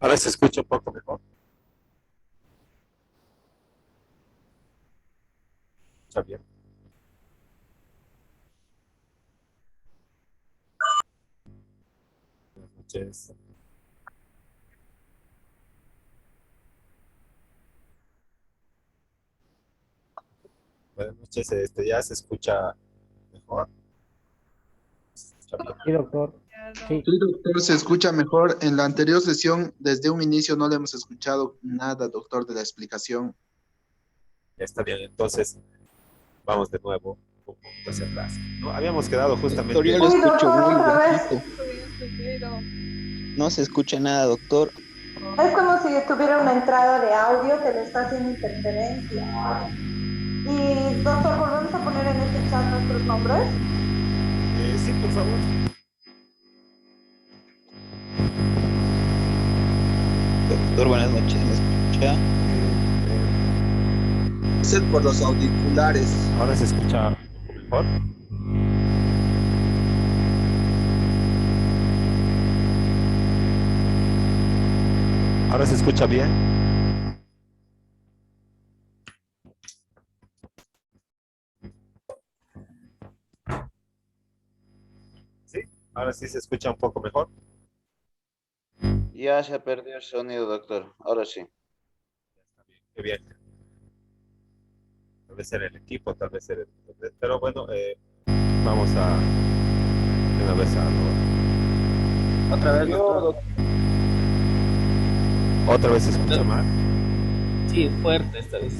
Ahora se escucha un poco mejor. Está bien. Buenas noches. Buenas noches. Ya se escucha mejor. Se escucha bien. Sí, doctor. Sí, Sí, doctor, se escucha mejor. En la anterior sesión, desde un inicio, no le hemos escuchado nada, doctor, de la explicación. Ya está bien. Entonces, vamos de nuevo un poquito hacia atrás. ¿No? Habíamos quedado Doctor, justamente. yo le Uy, escucho doctor, muy otra vez. bajito. No se escucha nada, doctor. Es como si tuviera una entrada de audio que le está haciendo interferencia. Y, doctor, volvemos a poner en este chat nuestros nombres. Sí, por favor. Doctor, buenas noches, ¿me escucha? Es por los auriculares. Ahora se escucha un poco mejor. Ahora se escucha bien. Sí. Ahora sí se escucha un poco mejor. Ya se perdió el sonido, doctor. Ahora sí. Está bien. Qué bien. Tal vez era el equipo, tal vez era el internet. Pero bueno, vamos a de una vez a Otra vez, Yo, doctor. doctor. otra vez se escucha mal. Sí, fuerte esta vez.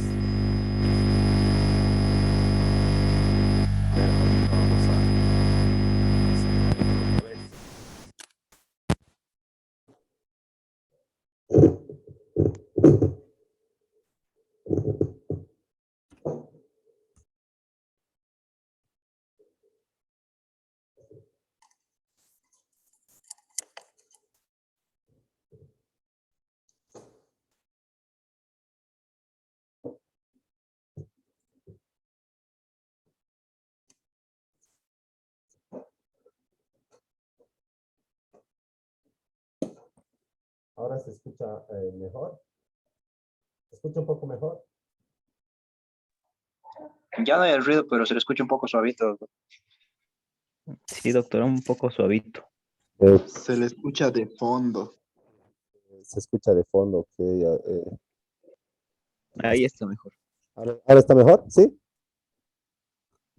Pero ahorita vamos a otra vez. Ahora se escucha mejor. ¿Se escucha un poco mejor? Ya no hay el ruido, pero se le escucha un poco suavito, doctor. Sí, doctor, un poco suavito. Se le escucha de fondo. Se escucha de fondo. Ahí está mejor. Ahora está mejor, ¿sí?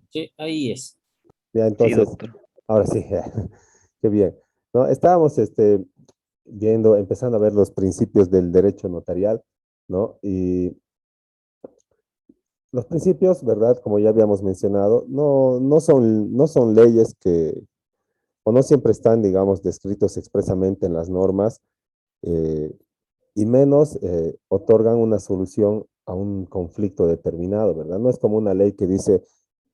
Sí, ahí es. Ya, Sí, entonces, doctor. ahora sí, qué bien. No, estábamos viendo, empezando a ver los principios del derecho notarial, ¿no? Y los principios, ¿verdad? Como ya habíamos mencionado, no son leyes o no siempre están, digamos, descritos expresamente en las normas, eh, y menos otorgan una solución a un conflicto determinado, ¿verdad? No es como una ley que dice,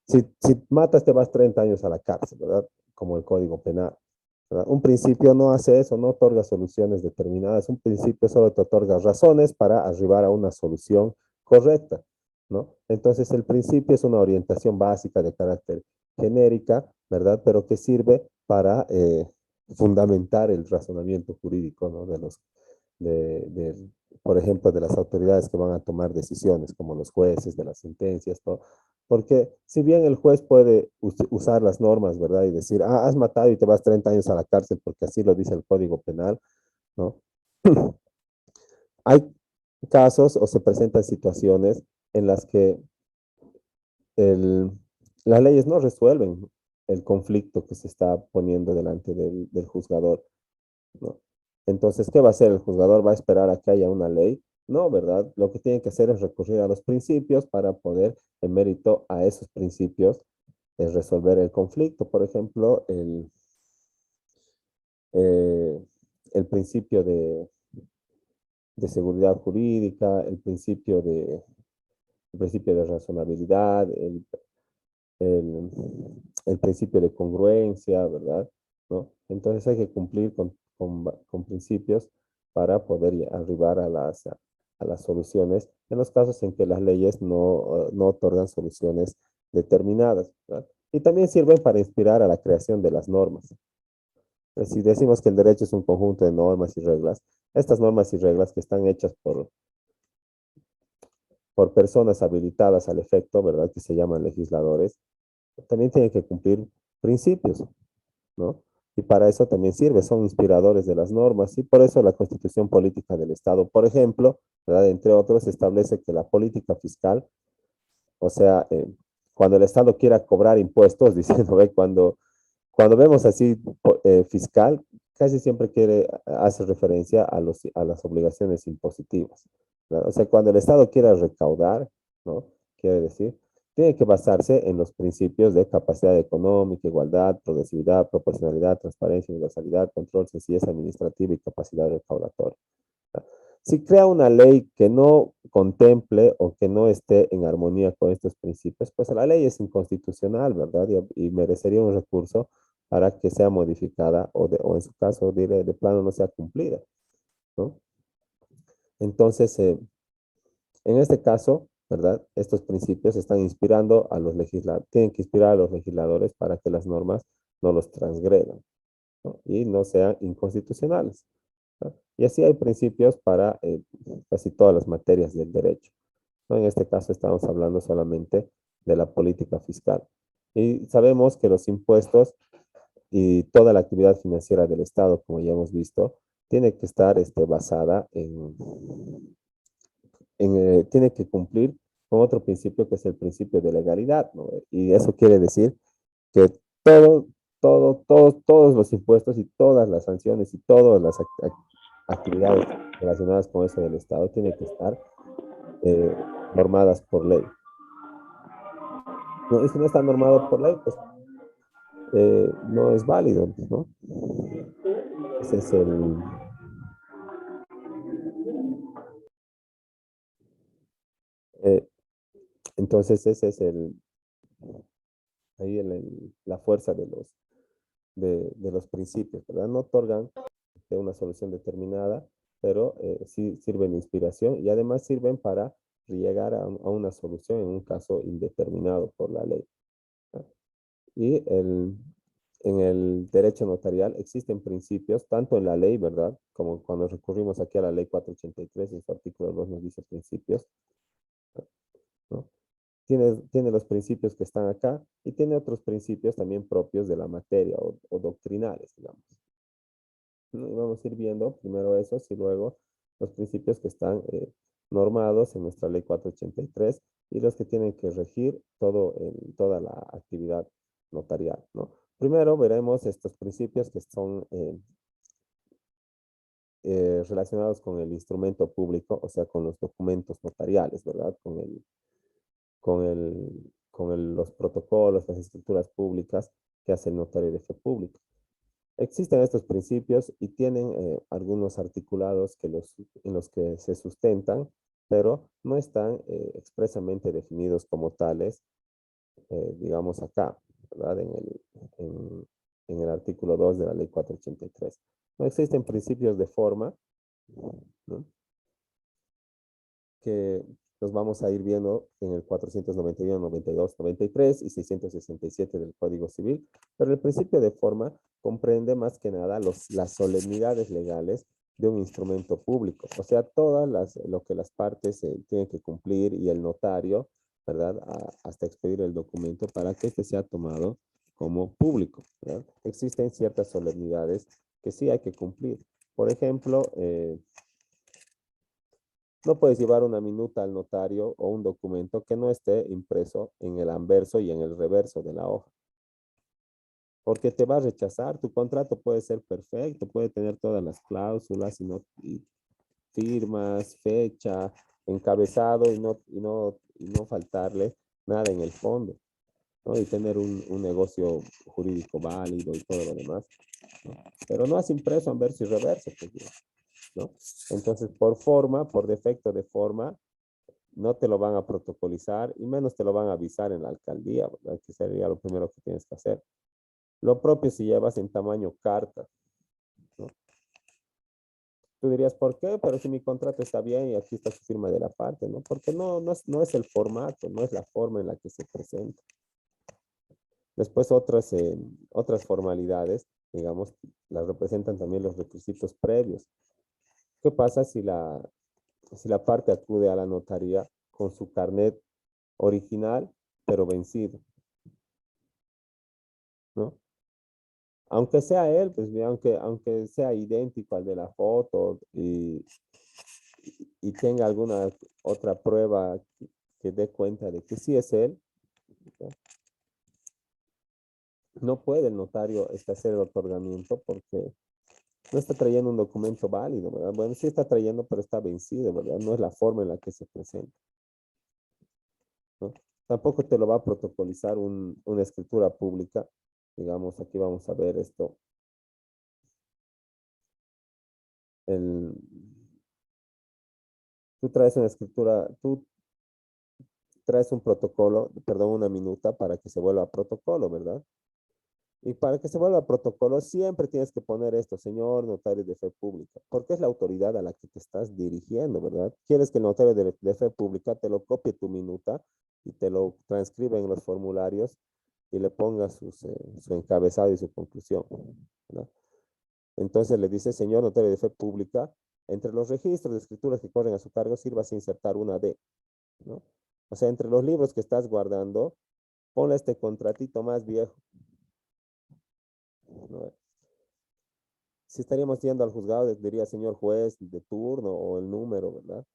si matas te vas 30 años a la cárcel, ¿verdad? Como el Código Penal, ¿verdad? Un principio no hace eso, no otorga soluciones determinadas, un principio solo te otorga razones para arribar a una solución correcta, ¿no? Entonces el principio es una orientación básica de carácter genérica, ¿verdad? Pero que sirve para fundamentar el razonamiento jurídico, ¿no? De, por ejemplo, de las autoridades que van a tomar decisiones, como los jueces, de las sentencias, todo. Porque si bien el juez puede usar las normas, ¿verdad? Y decir, has matado y te vas 30 años a la cárcel porque así lo dice el Código Penal, ¿no? Hay casos o se presentan situaciones en las que el, las leyes no resuelven el conflicto que se está poniendo delante del juzgador, ¿no? Entonces, ¿qué va a hacer el juzgador? ¿Va a esperar a que haya una ley? No, ¿verdad? Lo que tiene que hacer es recurrir a los principios para poder, en mérito a esos principios, resolver el conflicto. Por ejemplo, eh, el principio de seguridad jurídica, el principio de razonabilidad, el, el principio de congruencia, ¿verdad? ¿No? Entonces hay que cumplir con principios para poder arribar a las soluciones en los casos en que las leyes no otorgan soluciones determinadas, ¿verdad? Y también sirven para inspirar a la creación de las normas. Si decimos que el derecho es un conjunto de normas y reglas, estas normas y reglas que están hechas por personas habilitadas al efecto, ¿verdad? Que se llaman legisladores, también tienen que cumplir principios, ¿no? Y para eso también sirve, son inspiradores de las normas y por eso la Constitución Política del Estado, por ejemplo, ¿verdad? Entre otros, establece que la política fiscal, o sea, cuando el Estado quiera cobrar impuestos, diciendo, ve, cuando vemos así fiscal, casi siempre hace referencia a las obligaciones impositivas, ¿verdad? O sea, cuando el Estado quiera recaudar, ¿no? Quiere decir, tiene que basarse en los principios de capacidad económica, igualdad, progresividad, proporcionalidad, transparencia, universalidad, control, sencillez administrativa y capacidad recaudatoria. Si crea una ley que no contemple o que no esté en armonía con estos principios, pues la ley es inconstitucional, ¿verdad? Y merecería un recurso para que sea modificada o en su caso de plano no sea cumplida, ¿no? Entonces, en este caso, ¿verdad? Estos principios están inspirando a los legisladores, tienen que inspirar a los legisladores para que las normas no los transgredan, ¿no? Y no sean inconstitucionales, ¿no? Y así hay principios para casi todas las materias del derecho, ¿no? En este caso estamos hablando solamente de la política fiscal. Y sabemos que los impuestos y toda la actividad financiera del Estado, como ya hemos visto, tiene que estar basada tiene que cumplir con otro principio que es el principio de legalidad, ¿no? Y eso quiere decir que todos los impuestos y todas las sanciones y todas las actividades relacionadas con eso del Estado tienen que estar normadas por ley, ¿no? Y si no está normado por ley, pues no es válido, ¿no? Ese es eh, entonces ese es ahí la fuerza de los principios, ¿verdad? No otorgan una solución determinada, pero sí sirven de inspiración y además sirven para llegar a una solución en un caso indeterminado por la ley, ¿no? Y en el derecho notarial existen principios, tanto en la ley, ¿verdad? Como cuando recurrimos aquí a la ley 483, en su artículo 2 nos dice principios, ¿no? Tiene los principios que están acá y tiene otros principios también propios de la materia o doctrinales, digamos, ¿no? Y vamos a ir viendo primero esos y luego los principios que están normados en nuestra ley 483 y los que tienen que regir toda la actividad notarial, ¿no? Primero veremos estos principios que son relacionados con el instrumento público, o sea, con los documentos notariales, ¿verdad? Los protocolos, las escrituras públicas que hace el notario de fe pública. Existen estos principios y tienen algunos articulados en los que se sustentan, pero no están expresamente definidos como tales, digamos acá, ¿verdad? En el artículo 2 de la ley 483. No existen principios de forma, ¿no? Que los vamos a ir viendo en el 491, 92, 93 y 667 del Código Civil, pero el principio de forma comprende más que nada las solemnidades legales de un instrumento público, o sea, lo que las partes tienen que cumplir y el notario, ¿verdad? Hasta expedir el documento para que este sea tomado como público, ¿verdad? Existen ciertas solemnidades que sí hay que cumplir. Por ejemplo, no puedes llevar una minuta al notario o un documento que no esté impreso en el anverso y en el reverso de la hoja, porque te va a rechazar. Tu contrato puede ser perfecto, puede tener todas las cláusulas y firmas, fecha, encabezado y no faltarle nada en el fondo, ¿no? Y tener un negocio jurídico válido y todo lo demás, ¿no? Pero no has impreso anverso y reverso, pues, ¿no? Entonces, por forma, por defecto de forma, no te lo van a protocolizar y menos te lo van a avisar en la alcaldía, ¿verdad? Que sería lo primero que tienes que hacer. Lo propio si llevas en tamaño carta, ¿no? Tú dirías, ¿por qué? Pero si mi contrato está bien y aquí está su firma de la parte, ¿no? Porque no es el formato, no es la forma en la que se presenta. Después otras formalidades digamos, la representan también los requisitos previos. ¿Qué pasa si la parte acude a la notaría con su carnet original, pero vencido, ¿no? Aunque sea él, pues aunque sea idéntico al de la foto y tenga alguna otra prueba que dé cuenta de que sí es él, ¿no? No puede el notario hacer el otorgamiento porque no está trayendo un documento válido, ¿verdad? Bueno, sí está trayendo, pero está vencido, ¿verdad? No es la forma en la que se presenta, ¿no? Tampoco te lo va a protocolizar una escritura pública. Digamos, aquí vamos a ver esto. Tú traes una escritura, tú traes un protocolo, perdón, una minuta para que se vuelva protocolo, ¿verdad? Y para que se vuelva protocolo, siempre tienes que poner esto, señor notario de fe pública, porque es la autoridad a la que te estás dirigiendo, ¿verdad? Quieres que el notario de fe pública te lo copie tu minuta y te lo transcriba en los formularios y le ponga su encabezado y su conclusión, ¿verdad? Entonces le dice, señor notario de fe pública, entre los registros de escrituras que corren a su cargo, sirvas a insertar una D, ¿no? O sea, entre los libros que estás guardando, ponle este contratito más viejo, ¿no? Si estaríamos yendo al juzgado, diría señor juez de turno o el número, ¿verdad?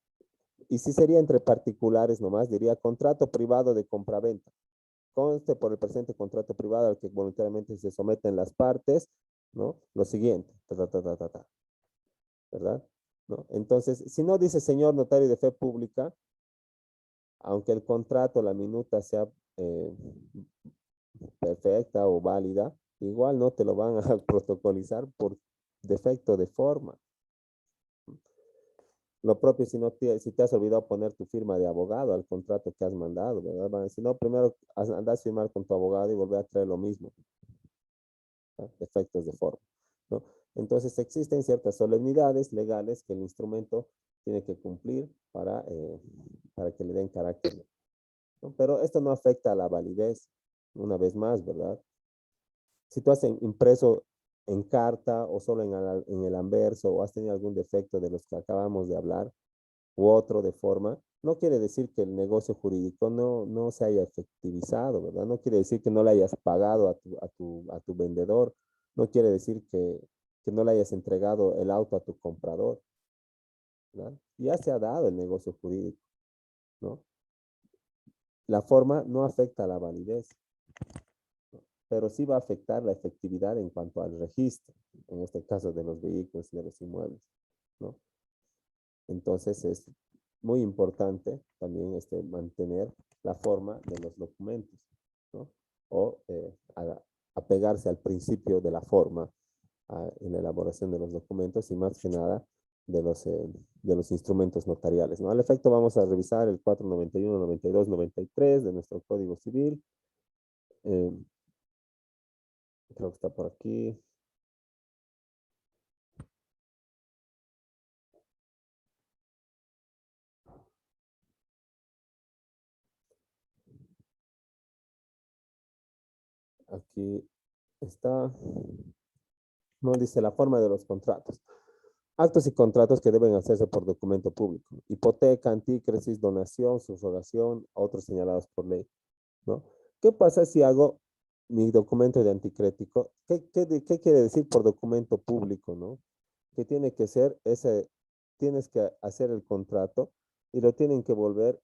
Y si sería entre particulares nomás, diría contrato privado de compraventa. Conste por el presente contrato privado al que voluntariamente se someten las partes, ¿no? Lo siguiente, ¿verdad? ¿No? Entonces, si no dice señor notario de fe pública, aunque el contrato, la minuta sea perfecta o válida, igual no te lo van a protocolizar por defecto de forma. Lo propio si te has olvidado poner tu firma de abogado al contrato que has mandado, ¿verdad? Van a decir, no, primero andas a firmar con tu abogado y volver a traer lo mismo, ¿no? Defectos de forma, ¿no? Entonces existen ciertas solemnidades legales que el instrumento tiene que cumplir para que le den carácter, ¿no? Pero esto no afecta a la validez, una vez más, ¿verdad? Si tú has impreso en carta o solo en el anverso o has tenido algún defecto de los que acabamos de hablar u otro de forma, no quiere decir que el negocio jurídico no se haya efectivizado, ¿verdad? No quiere decir que no le hayas pagado a tu vendedor, no quiere decir que no le hayas entregado el auto a tu comprador, ¿verdad? Ya se ha dado el negocio jurídico, ¿no? La forma no afecta a la validez, pero sí va a afectar la efectividad en cuanto al registro, en este caso de los vehículos y de los inmuebles, ¿no? Entonces es muy importante también mantener la forma de los documentos, ¿no? O apegarse al principio de la forma en la elaboración de los documentos y más que nada de los instrumentos notariales, ¿no? Al efecto vamos a revisar el 491, 92, 93 de nuestro Código Civil. Creo que está por aquí. Aquí está. No dice la forma de los contratos. Actos y contratos que deben hacerse por documento público. Hipoteca, antícresis, donación, subrogación, otros señalados por ley, ¿no? ¿Qué pasa si hago mi documento de anticrético? ¿Qué quiere decir por documento público, no? Que tiene que ser tienes que hacer el contrato y lo tienen que volver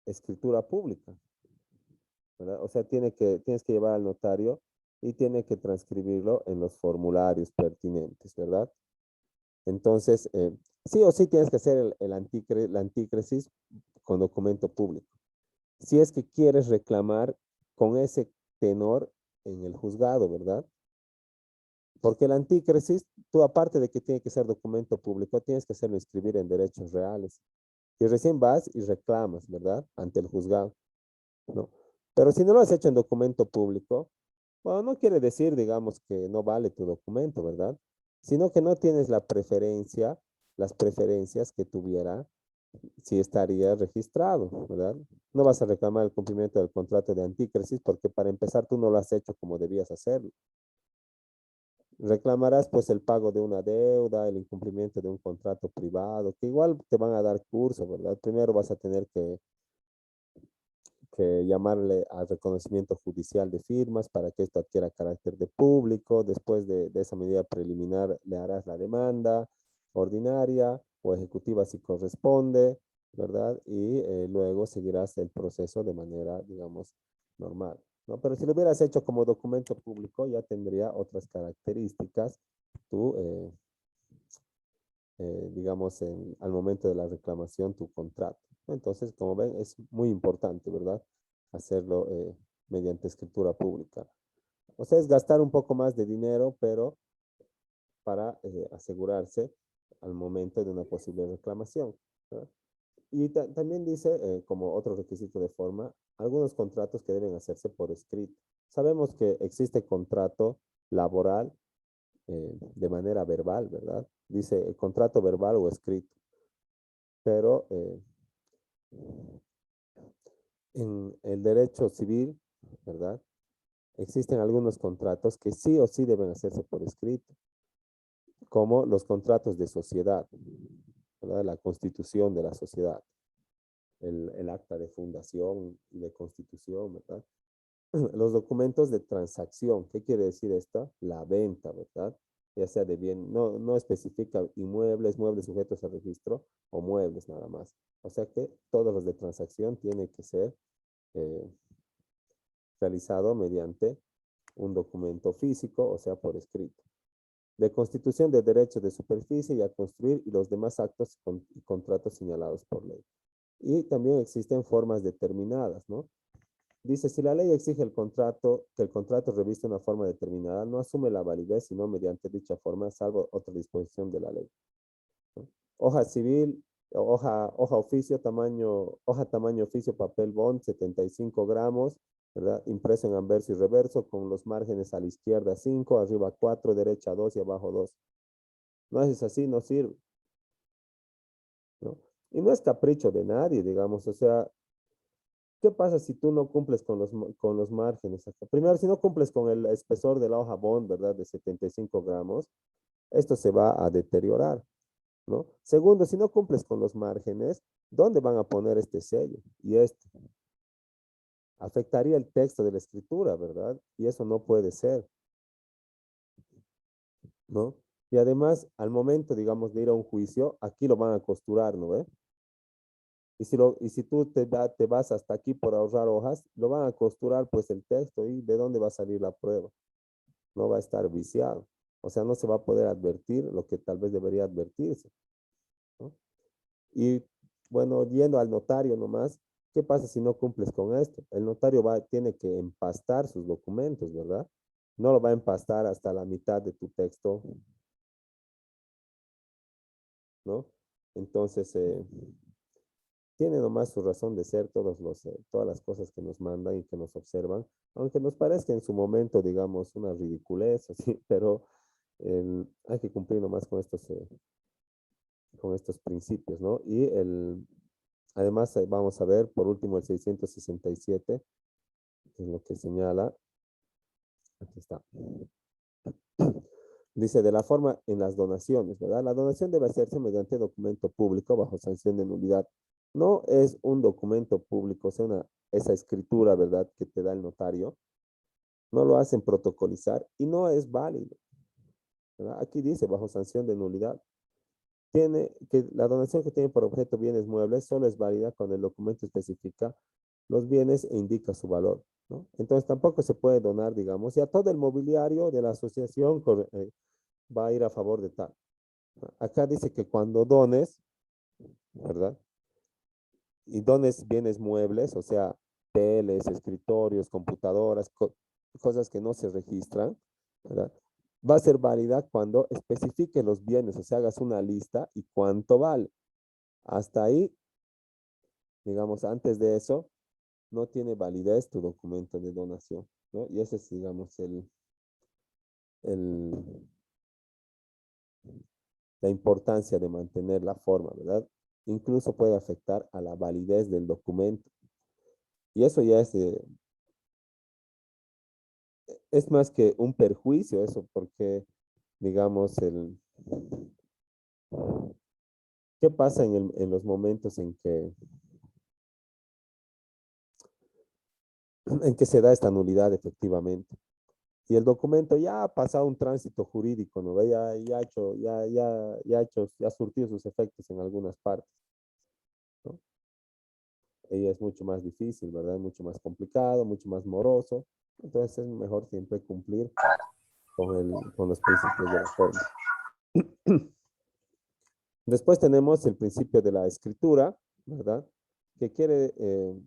escritura pública, ¿verdad? O sea, tienes que llevar al notario y tiene que transcribirlo en los formularios pertinentes, ¿verdad? Entonces, sí o sí tienes que hacer la antícresis con documento público. Si es que quieres reclamar con ese tenor en el juzgado, ¿verdad? Porque la antícresis, tú aparte de que tiene que ser documento público, tienes que hacerlo inscribir en derechos reales. Y recién vas y reclamas, ¿verdad? Ante el juzgado, ¿no? Pero si no lo has hecho en documento público, bueno, no quiere decir, digamos, que no vale tu documento, ¿verdad? Sino que no tienes las preferencias que tuviera si estaría registrado, ¿verdad? No vas a reclamar el cumplimiento del contrato de antícresis porque para empezar tú no lo has hecho como debías hacerlo. reclamarás pues el pago de una deuda, el incumplimiento de un contrato privado, que igual te van a dar curso, ¿verdad? Primero vas a tener que llamarle al reconocimiento judicial de firmas para que esto adquiera carácter de público. Después de esa medida preliminar le harás la demanda ordinaria o ejecutiva si corresponde, ¿verdad? Y luego seguirás el proceso de manera, digamos, normal, ¿no? Pero si lo hubieras hecho como documento público, ya tendría otras características. Tú, digamos, al momento de la reclamación, tu contrato. Entonces, como ven, es muy importante, ¿verdad? Hacerlo mediante escritura pública. O sea, es gastar un poco más de dinero, pero para asegurarse al momento de una posible reclamación, ¿verdad? Y también dice, como otro requisito de forma, algunos contratos que deben hacerse por escrito. Sabemos que existe contrato laboral de manera verbal, ¿verdad? Dice contrato verbal o escrito, pero en el derecho civil, ¿verdad? Existen algunos contratos que sí o sí deben hacerse por escrito, como los contratos de sociedad, ¿verdad? La constitución de la sociedad, el acta de fundación y de constitución, ¿verdad? Los documentos de transacción, ¿qué quiere decir esto? La venta, ¿verdad? Ya sea de bien, no especifica inmuebles, muebles sujetos a registro o muebles nada más. O sea que todos los de transacción tienen que ser eh, realizado mediante un documento físico, o sea, por escrito. De constitución de derechos de superficie y a construir y los demás actos y contratos señalados por ley. Y también existen formas determinadas, ¿no? Dice, si la ley exige que el contrato reviste una forma determinada, no asume la validez, sino mediante dicha forma, salvo otra disposición de la ley, ¿no? Hoja civil, hoja tamaño oficio, papel bond, 75 gramos, ¿verdad? Impreso en anverso y reverso, con los márgenes a la izquierda 5, arriba 4, derecha 2 y abajo 2. No haces así, no sirve, ¿no? Y no es capricho de nadie, digamos, o sea, ¿qué pasa si tú no cumples con los márgenes acá? Primero, si no cumples con el espesor de la hoja bond, ¿verdad? De 75 gramos, esto se va a deteriorar, ¿no? Segundo, si no cumples con los márgenes, ¿dónde van a poner este sello? Y esto afectaría el texto de la escritura, ¿verdad? Y eso no puede ser, ¿no? Y además, al momento, digamos, de ir a un juicio, aquí lo van a costurar, ¿no ve? Y si tú te vas hasta aquí por ahorrar hojas, lo van a costurar pues el texto y ¿de dónde va a salir la prueba? No va a estar viciado. O sea, no se va a poder advertir lo que tal vez debería advertirse, ¿no? Y bueno, yendo al notario nomás, ¿qué pasa si no cumples con esto? El notario tiene que empastar sus documentos, ¿verdad? No lo va a empastar hasta la mitad de tu texto, ¿no? Entonces, tiene nomás su razón de ser todas las cosas que nos mandan y que nos observan, aunque nos parezca en su momento, digamos, una ridiculez, así, pero hay que cumplir nomás con estos principios, ¿no? Además, vamos a ver, por último, el 667, que es lo que señala, aquí está. Dice, de la forma en las donaciones, ¿verdad? La donación debe hacerse mediante documento público bajo sanción de nulidad. No es un documento público, o sea, esa escritura, ¿verdad?, que te da el notario. No lo hacen protocolizar y no es válido, ¿verdad? Aquí dice, bajo sanción de nulidad. La donación que tiene por objeto bienes muebles solo es válida cuando el documento especifica los bienes e indica su valor, ¿no? Entonces tampoco se puede donar, digamos, y a todo el mobiliario de la asociación va a ir a favor de tal. Acá dice que cuando dones, ¿verdad? Y dones bienes muebles, o sea, teles, escritorios, computadoras, cosas que no se registran, ¿verdad? Va a ser válida cuando especifique los bienes, o sea, hagas una lista y cuánto vale. Hasta ahí, digamos, antes de eso, no tiene validez tu documento de donación, ¿no? Y ese es, digamos, el, la importancia de mantener la forma, ¿verdad? Incluso puede afectar a la validez del documento. Y eso ya es más que un perjuicio, eso, porque digamos, ¿qué pasa en los momentos en que se da esta nulidad efectivamente? Y el documento ya ha pasado un tránsito jurídico, ¿no ve? Ya ha surtido sus efectos en algunas partes, ¿no? Y es mucho más difícil, ¿verdad? Mucho más complicado, mucho más moroso. Entonces es mejor siempre cumplir con los principios de la forma. Después tenemos el principio de la escritura, ¿verdad? Que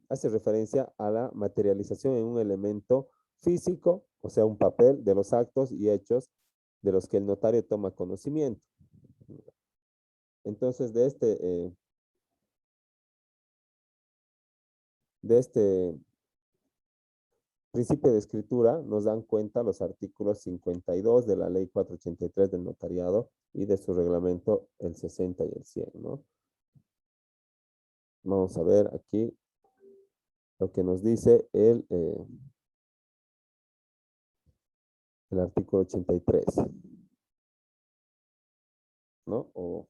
hace referencia a la materialización en un elemento físico, o sea, un papel de los actos y hechos de los que el notario toma conocimiento. Entonces, de este principio de escritura nos dan cuenta los artículos 52 de la ley 483 del notariado y de su reglamento el 60 y el 100, ¿no? Vamos a ver aquí lo que nos dice el artículo 83, ¿no?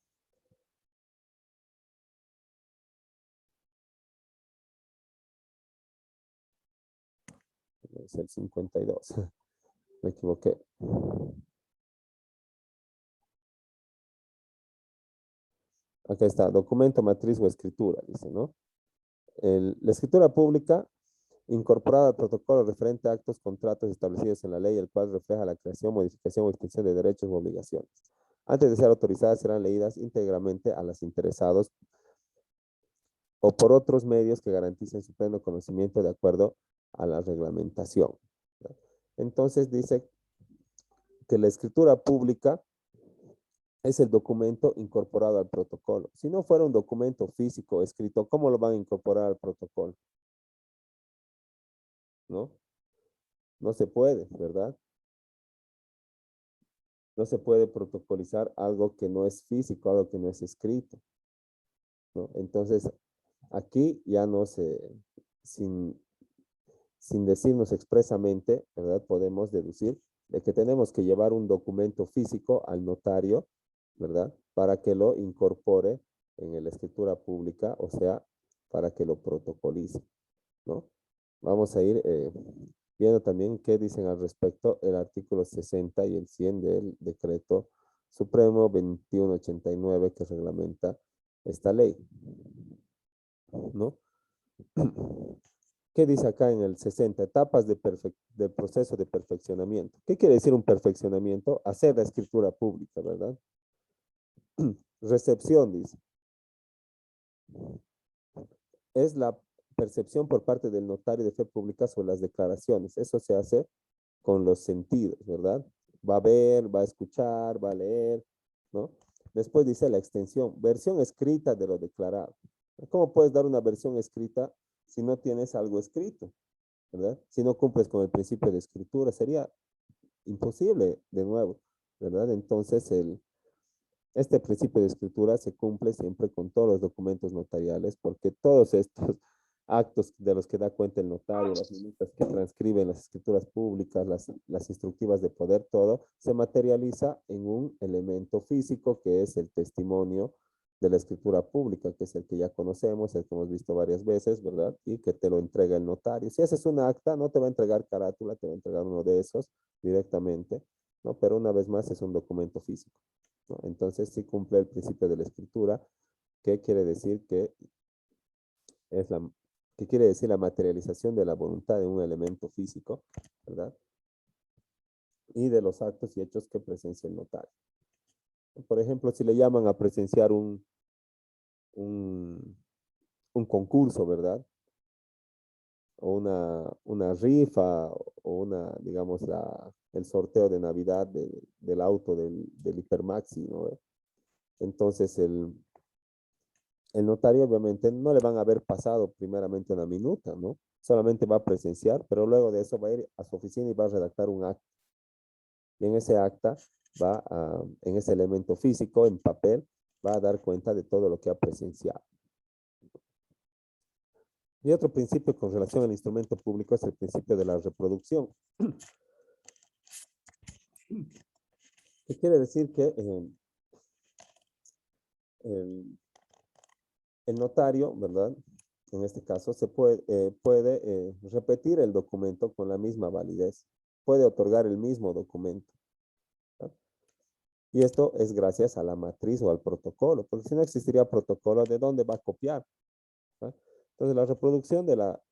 Es el 52. Me equivoqué. Acá está, documento, matriz o escritura, dice, ¿no? La escritura pública incorporada al protocolo referente a actos, contratos establecidos en la ley, el cual refleja la creación, modificación o extinción de derechos u obligaciones. Antes de ser autorizadas, serán leídas íntegramente a los interesados o por otros medios que garanticen su pleno conocimiento de acuerdo a la reglamentación. Entonces dice que la escritura pública es el documento incorporado al protocolo. Si no fuera un documento físico escrito, ¿cómo lo van a incorporar al protocolo? ¿No? No se puede, ¿verdad? No se puede protocolizar algo que no es físico, algo que no es escrito, ¿no? Entonces, aquí ya no sin decirnos expresamente, ¿verdad? Podemos deducir de que tenemos que llevar un documento físico al notario, ¿verdad? Para que lo incorpore en la escritura pública, o sea, para que lo protocolice, ¿no? Vamos a ir viendo también qué dicen al respecto el artículo 60 y el 100 del decreto supremo 2189 que reglamenta esta ley, ¿no? ¿Qué dice acá en el 60? Etapas del proceso de perfeccionamiento. ¿Qué quiere decir un perfeccionamiento? Hacer la escritura pública, ¿verdad? Recepción, dice. Es la percepción por parte del notario de fe pública sobre las declaraciones. Eso se hace con los sentidos, ¿verdad? Va a ver, va a escuchar, va a leer, ¿no? Después dice la extensión, versión escrita de lo declarado. ¿Cómo puedes dar una versión escrita si no tienes algo escrito, ¿verdad? Si no cumples con el principio de escritura, sería imposible, de nuevo, ¿verdad? Entonces, este principio de escritura se cumple siempre con todos los documentos notariales, porque todos estos actos de los que da cuenta el notario, las minutas que transcriben las escrituras públicas, las instructivas de poder, todo se materializa en un elemento físico que es el testimonio de la escritura pública, que es el que ya conocemos, el que hemos visto varias veces, ¿verdad? Y que te lo entrega el notario. Si haces un acta, no te va a entregar carátula, te va a entregar uno de esos directamente, ¿no? Pero una vez más es un documento físico, ¿no? Entonces sí cumple el principio de la escritura, que quiere decir que ¿qué quiere decir la materialización de la voluntad de un elemento físico, ¿verdad? Y de los actos y hechos que presencia el notario. Por ejemplo, si le llaman a presenciar un concurso, ¿verdad? O una rifa, o digamos, el sorteo de Navidad del auto del Hipermaxi, ¿no? Entonces, el notario obviamente no le van a haber pasado primeramente una minuta, ¿no? Solamente va a presenciar, pero luego de eso va a ir a su oficina y va a redactar un acta. Y en ese acta en ese elemento físico, en papel, va a dar cuenta de todo lo que ha presenciado. Y otro principio con relación al instrumento público es el principio de la reproducción. ¿Qué quiere decir? Que el, el notario, ¿verdad? En este caso, puede repetir el documento con la misma validez. Puede otorgar el mismo documento. ¿No? Y esto es gracias a la matriz o al protocolo, porque si no existiría protocolo, ¿de dónde va a copiar? ¿No? Entonces, la reproducción de la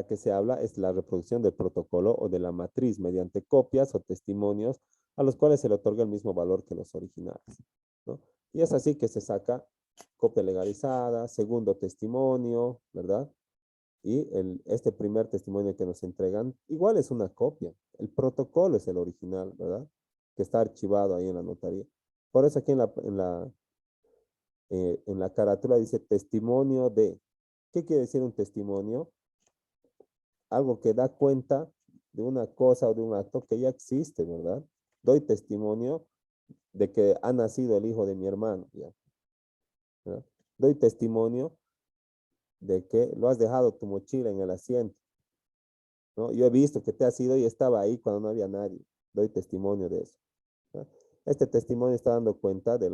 que se habla es la reproducción del protocolo o de la matriz mediante copias o testimonios a los cuales se le otorga el mismo valor que los originales, ¿no? Y es así que se saca copia legalizada, segundo testimonio, ¿verdad? Y este primer testimonio que nos entregan, igual es una copia. El protocolo es el original, ¿verdad? Que está archivado ahí en la notaría. Por eso aquí en la carátula dice testimonio de. ¿Qué quiere decir un testimonio? Algo que da cuenta de una cosa o de un acto que ya existe, ¿verdad? Doy testimonio de que ha nacido el hijo de mi hermano, ¿ya? ¿Verdad? Doy testimonio de que lo has dejado tu mochila en el asiento, ¿no? Yo he visto que te has ido y estaba ahí cuando no había nadie. Doy testimonio de eso, ¿no? Este testimonio está dando cuenta de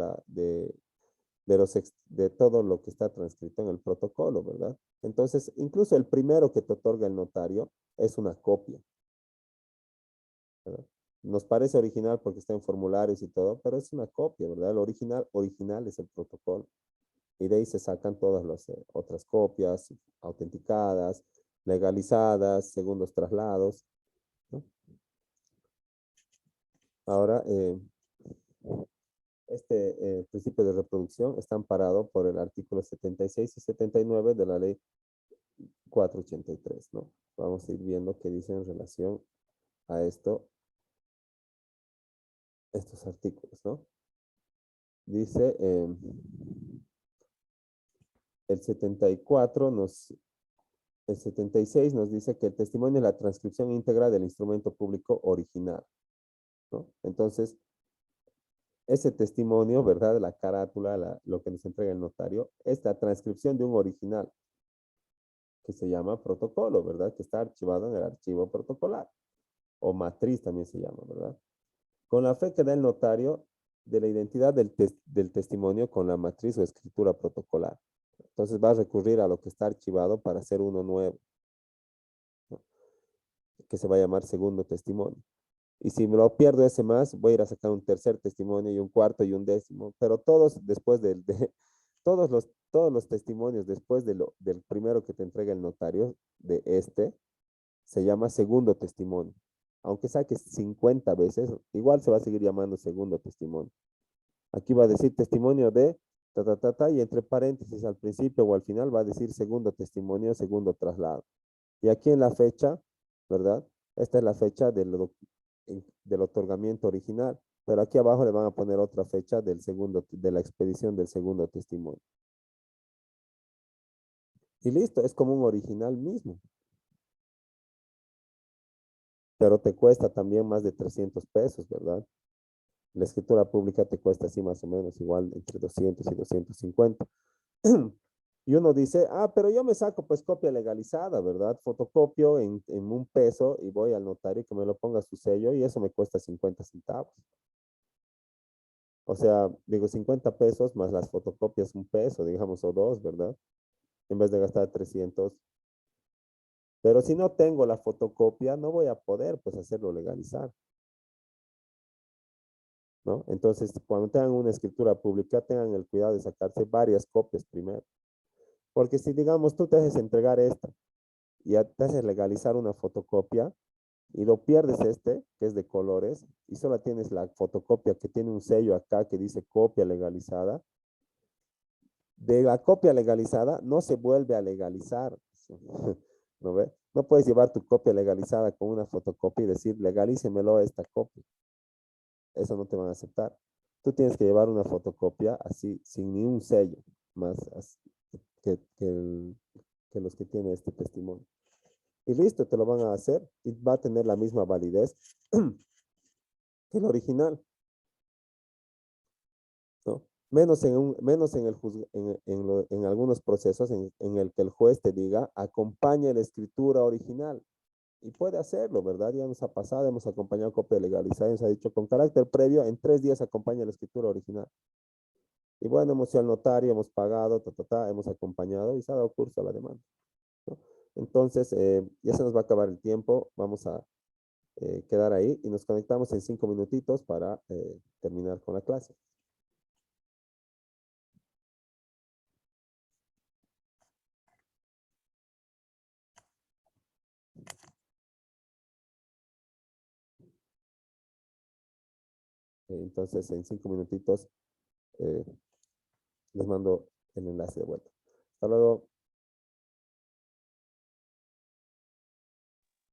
todo lo que está transcrito en el protocolo, ¿verdad? Entonces, incluso el primero que te otorga el notario es una copia, ¿verdad? Nos parece original porque está en formularios y todo, pero es una copia, ¿verdad? El original es el protocolo. Y de ahí se sacan todas las otras copias autenticadas, legalizadas, segundos traslados, ¿no? Ahora, este principio de reproducción está amparado por el artículo 76 y 79 de la ley 483, ¿no? Vamos a ir viendo qué dice en relación a esto, estos artículos, ¿no? Dice, el 74 el 76 nos dice que el testimonio es la transcripción íntegra del instrumento público original, ¿no? Entonces, ese testimonio, ¿verdad? La carátula, lo que nos entrega el notario, es la transcripción de un original que se llama protocolo, ¿verdad? Que está archivado en el archivo protocolar, o matriz también se llama, ¿verdad? Con la fe que da el notario de la identidad del testimonio con la matriz o escritura protocolar. Entonces va a recurrir a lo que está archivado para hacer uno nuevo, ¿no? Que se va a llamar segundo testimonio. Y si me lo pierdo ese más, voy a ir a sacar un tercer testimonio y un cuarto y un décimo, pero todos después todos los testimonios después del primero que te entrega el notario, se llama segundo testimonio. Aunque saques 50 veces, igual se va a seguir llamando segundo testimonio. Aquí va a decir testimonio de y entre paréntesis al principio o al final va a decir segundo testimonio, segundo traslado. Y aquí en la fecha, ¿verdad? Esta es la fecha del otorgamiento original, pero aquí abajo le van a poner otra fecha de la expedición del segundo testimonio. Y listo, es como un original mismo. Pero te cuesta también más de 300 pesos, ¿verdad? La escritura pública te cuesta así más o menos igual entre 200 y 250. Y uno dice, pero yo me saco pues copia legalizada, ¿verdad? Fotocopio en un peso y voy al notario que me lo ponga su sello y eso me cuesta 50 centavos. O sea, digo 50 pesos más las fotocopias un peso, digamos, o dos, ¿verdad? En vez de gastar 300. Pero si no tengo la fotocopia, no voy a poder pues hacerlo legalizar, ¿no? Entonces, cuando tengan una escritura pública, tengan el cuidado de sacarse varias copias primero. Porque si, digamos, tú te haces entregar esta y te haces legalizar una fotocopia y lo pierdes que es de colores, y solo tienes la fotocopia que tiene un sello acá que dice copia legalizada, de la copia legalizada no se vuelve a legalizar. ¿No ve? No puedes llevar tu copia legalizada con una fotocopia y decir legalícemelo esta copia. Eso no te van a aceptar. Tú tienes que llevar una fotocopia así, sin ni un sello, más que los que tiene este testimonio. Y listo, te lo van a hacer y va a tener la misma validez que el original, ¿no? Menos en algunos procesos en el que el juez te diga, acompaña la escritura original. y puede hacerlo, ¿verdad? Ya nos ha pasado, hemos acompañado copia legalizada, nos ha dicho con carácter previo, en 3 días acompaña la escritura original. Y bueno, hemos ido al notario, hemos pagado, hemos acompañado y se ha dado curso a la demanda, ¿no? Entonces, ya se nos va a acabar el tiempo, vamos a quedar ahí y nos conectamos en 5 minutitos para terminar con la clase. Entonces, en 5 minutitos les mando el enlace de vuelta. Hasta luego.